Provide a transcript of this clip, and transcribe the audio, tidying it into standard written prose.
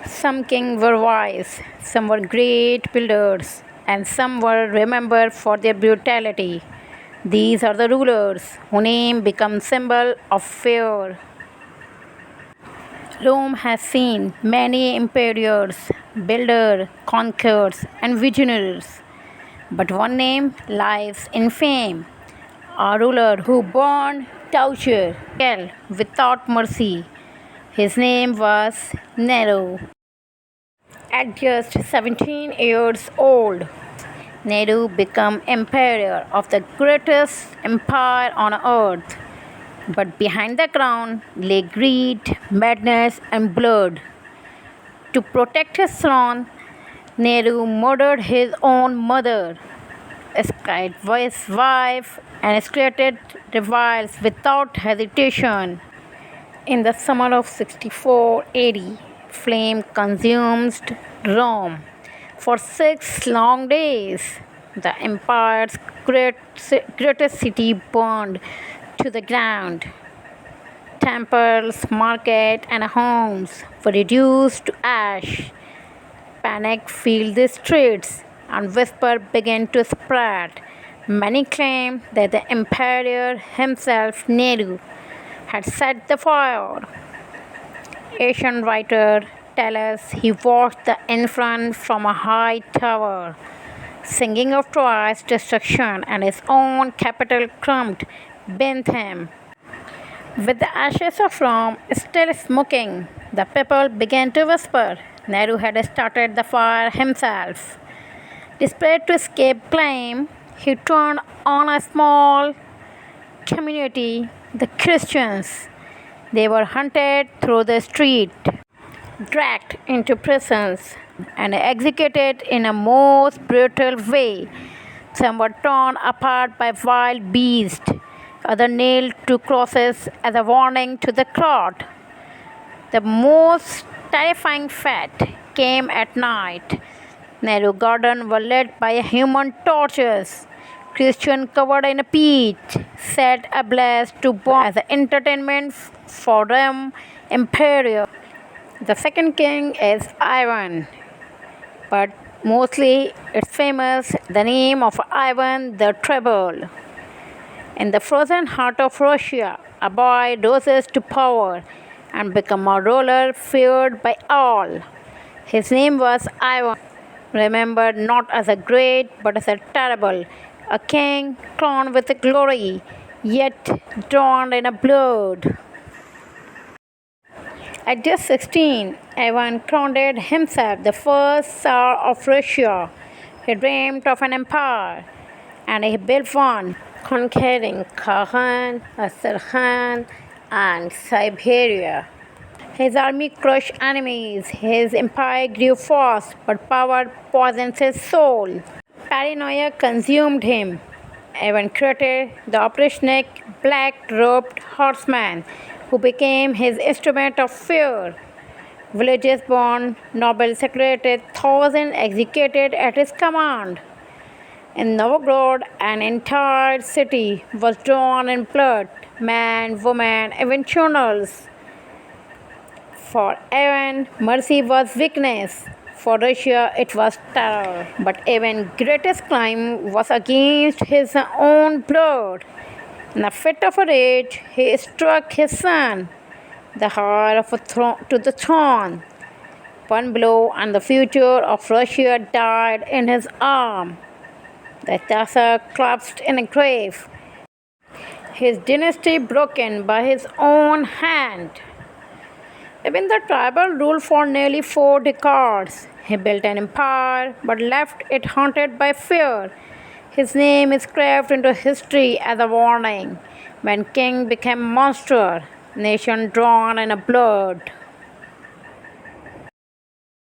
Some kings were wise, some were great builders, and some were remembered for their brutality. These are the rulers whose name become symbol of fear. Rome has seen many emperors, builders, conquerors, and visionaries, but one name lies in fame. A ruler who burned, tortured, killed without mercy. His name was Nero. At just 17 years old, Nero became emperor of the greatest empire on earth. But behind the crown lay greed, madness, and blood. To protect his throne, Nero murdered his own mother, escaped his wife, and escalated revils without hesitation. In the summer of 64 AD, flame consumed Rome. For 6 long days, the empire's greatest city burned to the ground. Temples, markets, and homes were reduced to ash. Panic filled the streets, and whispers began to spread. Many claimed that the emperor himself, Nero, had set the fire. Asian writers tell us he watched the infant from a high tower, singing of Troy's destruction, and his own capital crumbled beneath him. With the ashes of Rome still smoking, the people began to whisper Nero had started the fire himself. Desperate to escape blame, he turned on a small community, the Christians. They were hunted through the street, dragged into prisons, and executed in a most brutal way. Some were torn apart by wild beasts, others nailed to crosses as a warning to the crowd. The most terrifying fate came at night. Nero gardens were lit by human torches. Christians covered in peat set ablaze to burn as entertainment for Rome Emperor. The second king is Ivan, but mostly it's famous the name of Ivan the Terrible. In the frozen heart of Russia, a boy rises to power and becomes a ruler feared by all. His name was Ivan, remembered not as a great but as a terrible, a king crowned with glory, yet drowned in blood. At just 16, Ivan crowned himself the first Tsar of Russia. He dreamed of an empire, and he built one, conquering Kazan, Astrakhan, and Siberia. His army crushed enemies. His empire grew fast, but power poisoned his soul. Paranoia consumed him. Ivan created the opportunistic black-robed horseman, who became his instrument of fear. Villages burned, nobles executed, thousands executed at his command. In Novgorod, an entire city was drawn in blood, men, women, even children. For Ivan, mercy was weakness. For Russia, it was terror. But Ivan's greatest crime was against his own blood. In a fit of rage, he struck his son, the heir of to the throne. One blow, and the future of Russia died in his arm. The Tsar collapsed in a grave, his dynasty broken by his own hand. Even the tribal ruled for nearly 4 decades. He built an empire but left it haunted by fear. His name is carved into history as a warning. When king became monster, nation drawn in blood.